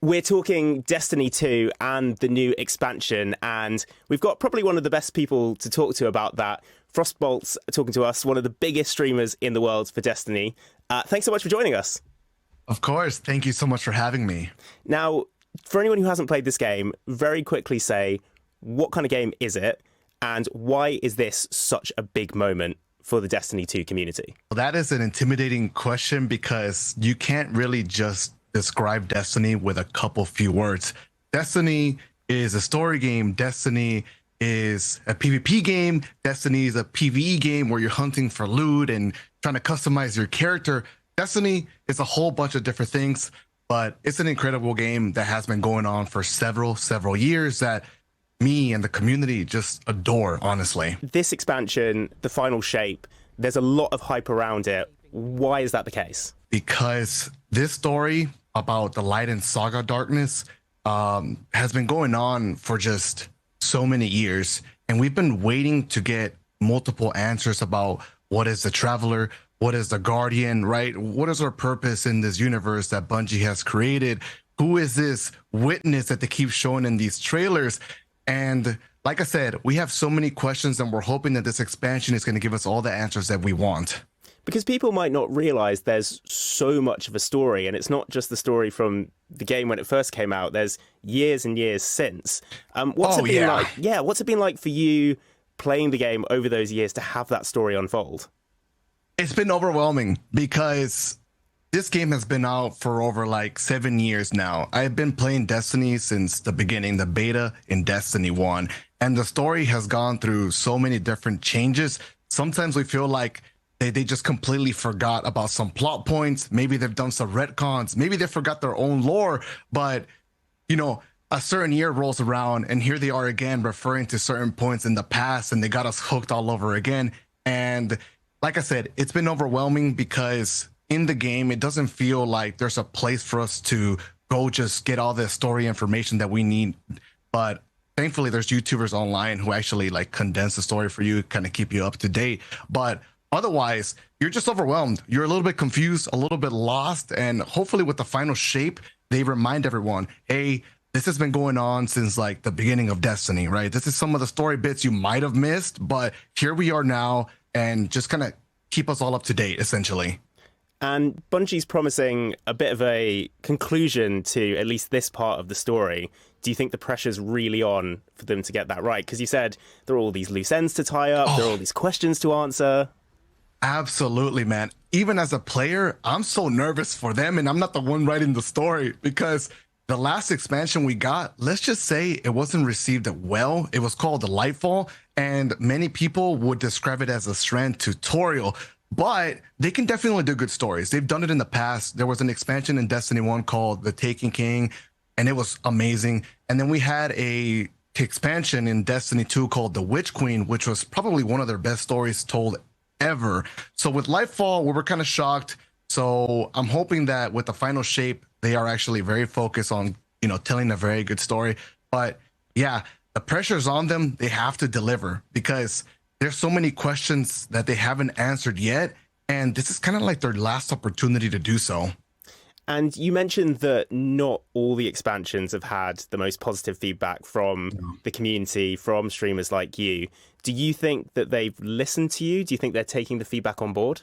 We're talking Destiny 2 and the new expansion, and we've got probably one of the best people to talk to about that. FrostBolt's talking to us, one of the biggest streamers in the world for Destiny. Thanks so much for joining us. Of course. Thank you so much for having me. Now, for anyone who hasn't played this game, very quickly say, what kind of game is it, and why is this such a big moment for the Destiny 2 community? Well, that is an intimidating question because you can't really just describe Destiny with a couple few words. Destiny is a story game. Destiny is a PvP game. Destiny is a PvE game where you're hunting for loot and trying to customize your character. Destiny is a whole bunch of different things, but it's an incredible game that has been going on for several years that me and the community just adore, honestly. This expansion, the final shape, there's a lot of hype around it. Why is that the case? Because this story about the light and saga darkness has been going on for just so many years, and we've been waiting to get multiple answers about what is the Traveler, what is the Guardian, right? What is our purpose in this universe that Bungie has created? Who is this witness that they keep showing in these trailers? And like I said, we have so many questions, and we're hoping that this expansion is going to give us all the answers that we want. Because people might not realize there's so much of a story, and it's not just the story from the game when it first came out. There's years and years since. What's it been like? Yeah, what's it been like for you playing the game over those years to have that story unfold? It's been overwhelming because this game has been out for over like 7 years now. I've been playing Destiny since the beginning, the beta in Destiny 1, and the story has gone through so many different changes. Sometimes we feel like they just completely forgot about some plot points. Maybe they've done some retcons. Maybe they forgot their own lore. But, you know, a certain year rolls around and here they are again referring to certain points in the past, and they got us hooked all over again. And like I said, it's been overwhelming because in the game, it doesn't feel like there's a place for us to go just get all the story information that we need. But thankfully, there's YouTubers online who actually like condense the story for you, kind of keep you up to date. But otherwise, you're just overwhelmed. You're a little bit confused, a little bit lost. And hopefully with the final shape, they remind everyone, hey, this has been going on since like the beginning of Destiny, right? This is some of the story bits you might have missed, but here we are now, and just kind of keep us all up to date, essentially. And Bungie's promising a bit of a conclusion to at least this part of the story. Do you think the pressure's really on for them to get that right? Because you said there are all these loose ends to tie up, there are all these questions to answer. Absolutely, man. Even as a player, I'm so nervous for them, and I'm not the one writing the story because the last expansion we got, let's just say it wasn't received well. It was called the Lightfall, and many people would describe it as a strand tutorial, but they can definitely do good stories. They've done it in the past. There was an expansion in Destiny 1 called The Taken King, and it was amazing. And then we had a expansion in Destiny 2 called The Witch Queen, which was probably one of their best stories told ever. So with Lightfall, we were kind of shocked. So I'm hoping that with the final shape, they are actually very focused on, you know, telling a very good story. But yeah, the pressure's on them. They have to deliver because there's so many questions that they haven't answered yet. And this is kind of like their last opportunity to do so. And you mentioned that not all the expansions have had the most positive feedback from the community, from streamers like you. Do you think that they've listened to you? Do you think they're taking the feedback on board?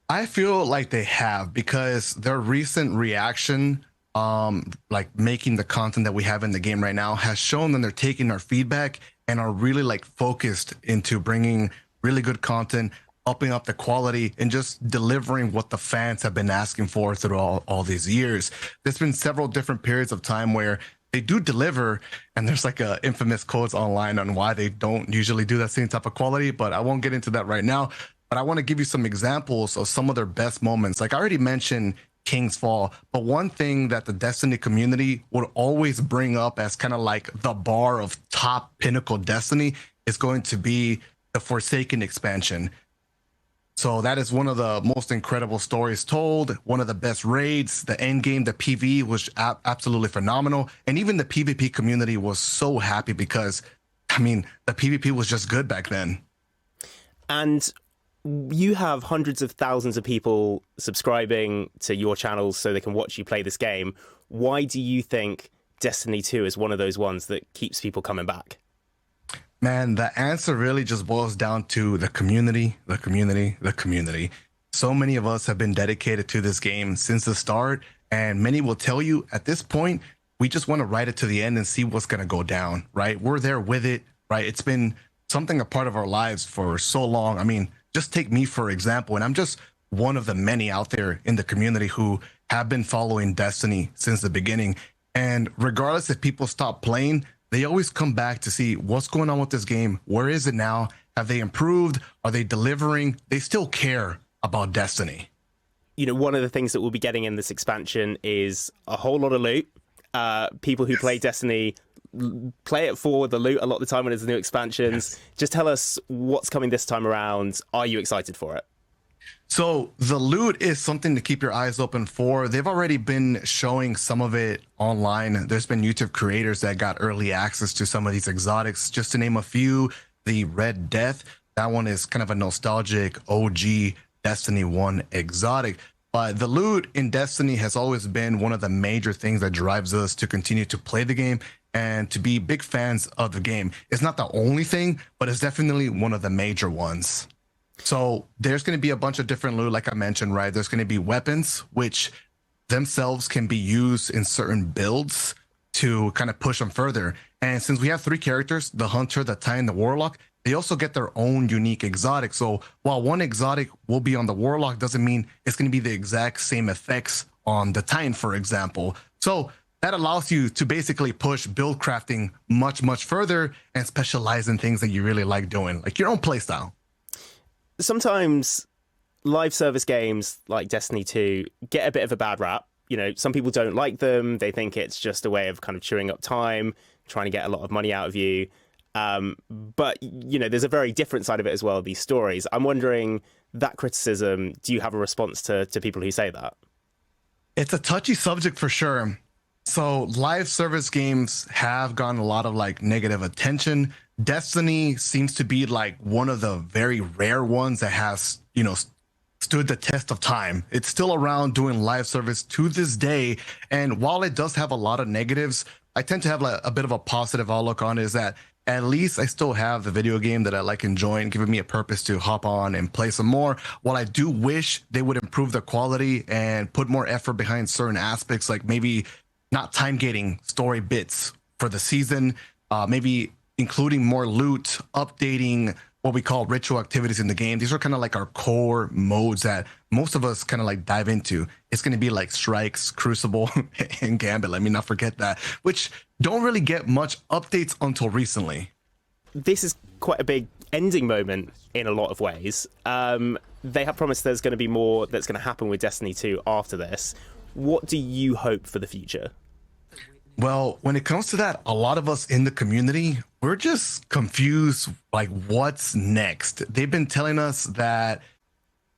I feel like they have, because their recent reaction, like making the content that we have in the game right now, has shown that they're taking our feedback and are really like focused into bringing really good content, upping up the quality, and just delivering what the fans have been asking for through all these years. There's been several different periods of time where they do deliver, and there's like a infamous quotes online on why they don't usually do that same type of quality, but I won't get into that right now. But I want to give you some examples of some of their best moments. Like I already mentioned King's Fall, but one thing that the Destiny community would always bring up as kind of like the bar of top pinnacle Destiny is going to be the Forsaken expansion. So that is one of the most incredible stories told, one of the best raids. The end game, the PvE was absolutely phenomenal. And even the PvP community was so happy because, I mean, the PvP was just good back then. And you have hundreds of thousands of people subscribing to your channels so they can watch you play this game. Why do you think Destiny 2 is one of those ones that keeps people coming back? Man, the answer really just boils down to the community, the community, the community. So many of us have been dedicated to this game since the start, and many will tell you at this point, we just want to ride it to the end and see what's going to go down, right? We're there with it, right? It's been something a part of our lives for so long. I mean, just take me for example, and I'm just one of the many out there in the community who have been following Destiny since the beginning. And regardless if people stop playing, they always come back to see what's going on with this game. Where is it now? Have they improved? Are they delivering? They still care about Destiny. You know, one of the things that we'll be getting in this expansion is a whole lot of loot. People who play Destiny play it for the loot a lot of the time when there's new expansions. Just tell us what's coming this time around. Are you excited for it? So the loot is something to keep your eyes open for. They've already been showing some of it online. There's been YouTube creators that got early access to some of these exotics. Just to name a few, the Red Death, that one is kind of a nostalgic OG Destiny 1 exotic. But the loot in Destiny has always been one of the major things that drives us to continue to play the game and to be big fans of the game. It's not the only thing, but it's definitely one of the major ones. So there's going to be a bunch of different loot, like I mentioned, right? There's going to be weapons, which themselves can be used in certain builds to kind of push them further. And since we have 3 characters, the Hunter, the Titan, the Warlock, they also get their own unique exotic. So while one exotic will be on the Warlock, doesn't mean it's going to be the exact same effects on the Titan, for example. So that allows you to basically push build crafting much, much further and specialize in things that you really like doing, like your own playstyle. Sometimes live service games like Destiny 2 get a bit of a bad rap. You know, some people don't like them. They think it's just a way of kind of chewing up time, trying to get a lot of money out of you. But, you know, there's a very different side of it as well, these stories. I'm wondering, that criticism, do you have a response to people who say that? It's a touchy subject for sure. So live service games have gotten a lot of like negative attention. Destiny seems to be like one of the very rare ones that has, you know, stood the test of time. It's still around doing live service to this day. And while it does have a lot of negatives, I tend to have a bit of a positive outlook on it, is that at least I still have the video game that I like enjoying, giving me a purpose to hop on and play some more. While I do wish they would improve the quality and put more effort behind certain aspects, like maybe not time gating story bits for the season, maybe including more loot, updating what we call ritual activities in the game. These are kind of like our core modes that most of us kind of like dive into. It's going to be like Strikes, Crucible, and Gambit. Let me not forget that, which don't really get much updates until recently. This is quite a big ending moment in a lot of ways. They have promised there's going to be more that's going to happen with Destiny 2 after this. What do you hope for the future? Well, when it comes to that, a lot of us in the community, we're just confused, like what's next. They've been telling us that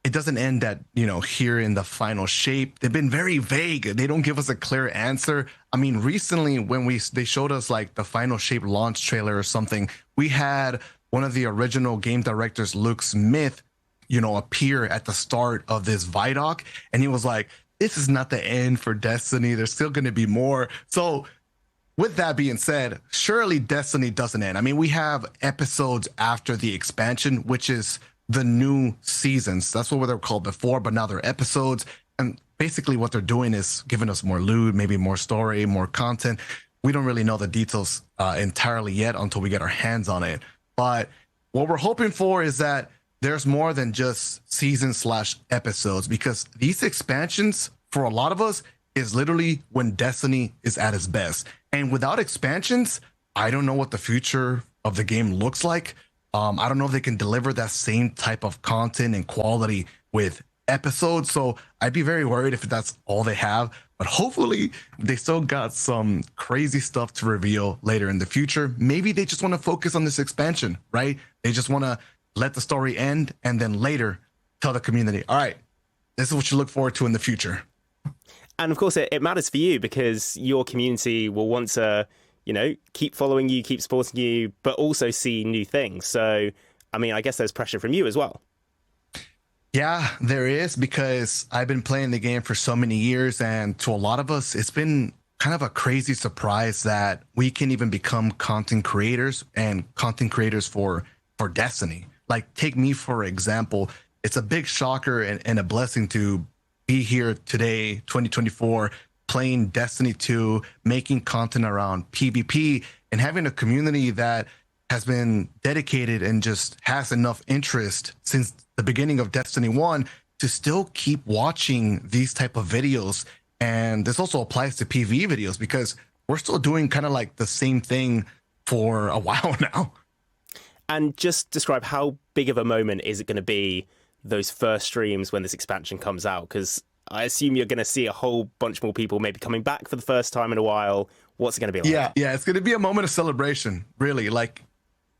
it doesn't end at, you know, here in the final shape. They've been very vague. They don't give us a clear answer. I mean, recently when they showed us like the final shape launch trailer or something, we had one of the original game directors, Luke Smith, you know, appear at the start of this Vidoc, and he was like, this is not the end for Destiny. There's still going to be more. So with that being said, surely Destiny doesn't end. I mean, we have episodes after the expansion, which is the new seasons. That's what they were called before, but now they're episodes. And basically what they're doing is giving us more loot, maybe more story, more content. We don't really know the details entirely yet until we get our hands on it. But what we're hoping for is that there's more than just season/episodes, because these expansions, for a lot of us, is literally when Destiny is at its best. And without expansions, I don't know what the future of the game looks like. I don't know if they can deliver that same type of content and quality with episodes. So I'd be very worried if that's all they have. But hopefully they still got some crazy stuff to reveal later in the future. Maybe they just want to focus on this expansion, right? They just want to let the story end and then later tell the community, all right, this is what you look forward to in the future. And of course, it matters for you because your community will want to, you know, keep following you, keep supporting you, but also see new things. So, I mean, I guess there's pressure from you as well. Yeah, there is, because I've been playing the game for so many years, and to a lot of us, it's been kind of a crazy surprise that we can even become content creators and content creators for Destiny. Like, take me for example. It's a big shocker and a blessing to be here today, 2024, playing Destiny 2, making content around PvP, and having a community that has been dedicated and just has enough interest since the beginning of Destiny 1 to still keep watching these type of videos. And this also applies to PvE videos because we're still doing kind of like the same thing for a while now. And just describe how big of a moment is it going to be those first streams when this expansion comes out? Because I assume you're going to see a whole bunch more people maybe coming back for the first time in a while. What's it going to be like? Yeah, it's going to be a moment of celebration, really. Like,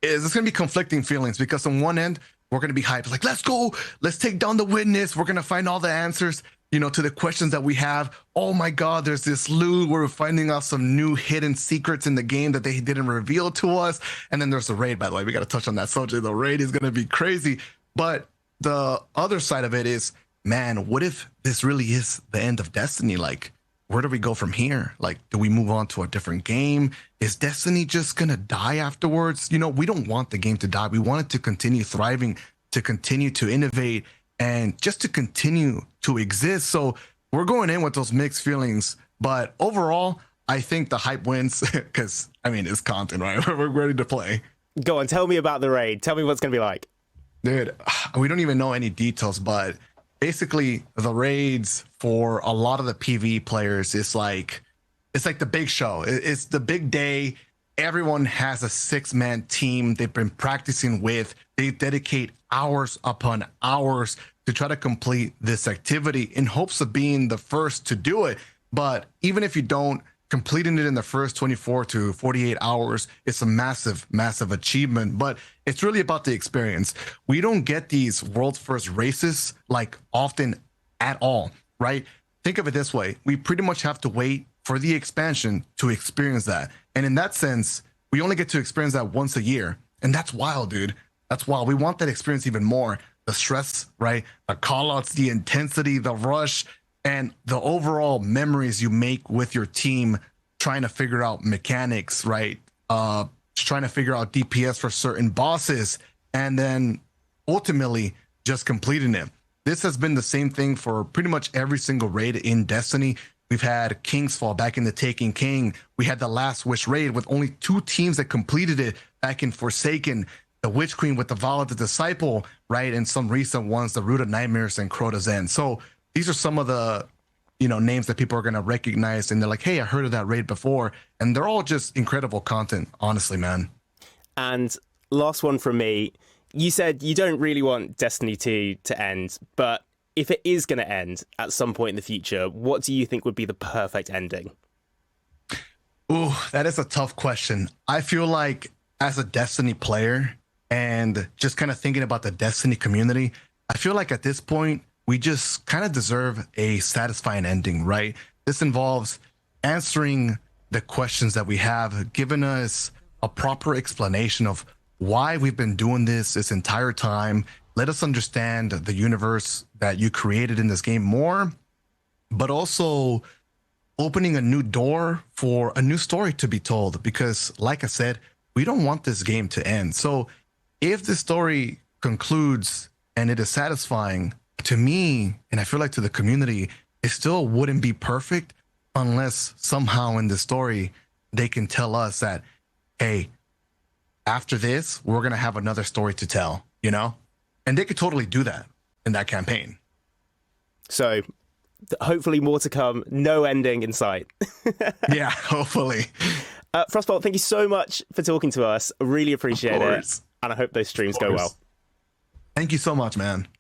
it's going to be conflicting feelings because on one end, we're going to be hyped. Like, let's go. Let's take down the witness. We're going to find all the answers, to the questions that we have. Oh my God, there's this loot where we're finding out some new hidden secrets in the game that they didn't reveal to us. And then there's the raid, by the way. We got to touch on that subject. The raid is going to be crazy. But the other side of it is, man, what if this really is the end of Destiny? Like, where do we go from here? Like, do we move on to a different game? Is Destiny just going to die afterwards? We don't want the game to die. We want it to continue thriving, to continue to innovate, and just to continue to exist. So we're going in with those mixed feelings. But overall, I think the hype wins because, it's content, right? We're ready to play. Go on, tell me about the raid. Tell me what's going to be like. Dude, we don't even know any details, but basically the raids for a lot of the PvE players it's like the big show. It's the big day. Everyone has a 6-man team they've been practicing with. They dedicate hours upon hours to try to complete this activity in hopes of being the first to do it. But even if you don't, completing it in the first 24 to 48 hours, it's a massive, massive achievement. But it's really about the experience. We don't get these world's first races like often at all, right? Think of it this way. We pretty much have to wait for the expansion to experience that. And in that sense, we only get to experience that once a year. And that's wild, dude. That's wild. We want that experience even more. The stress, right? The callouts, the intensity, the rush, and the overall memories you make with your team trying to figure out mechanics, right? Trying to figure out DPS for certain bosses, and then ultimately just completing it. This has been the same thing for pretty much every single raid in Destiny. We've had Kingsfall back in the Taken King. We had the Last Wish raid with only 2 teams that completed it back in Forsaken. The Witch Queen with the Vow of the Disciple, right? And some recent ones, the Root of Nightmares and Crota's End. So these are some of the, names that people are going to recognize. And they're like, hey, I heard of that raid before. And they're all just incredible content, honestly, man. And last one from me. You said you don't really want Destiny 2 to end, but if it is going to end at some point in the future, what do you think would be the perfect ending? Ooh, that is a tough question. I feel like as a Destiny player and just kind of thinking about the Destiny community, I feel like at this point, we just kind of deserve a satisfying ending, right? This involves answering the questions that we have, giving us a proper explanation of why we've been doing this entire time. Let us understand the universe that you created in this game more, but also opening a new door for a new story to be told. Because like I said, we don't want this game to end. So if the story concludes and it is satisfying to me, and I feel like to the community, it still wouldn't be perfect unless somehow in the story they can tell us that, hey, after this, we're going to have another story to tell, And they could totally do that in that campaign. So hopefully more to come. No ending in sight. Yeah, hopefully. FrostBolt, thank you so much for talking to us. I really appreciate it. And I hope those streams go well. Thank you so much, man.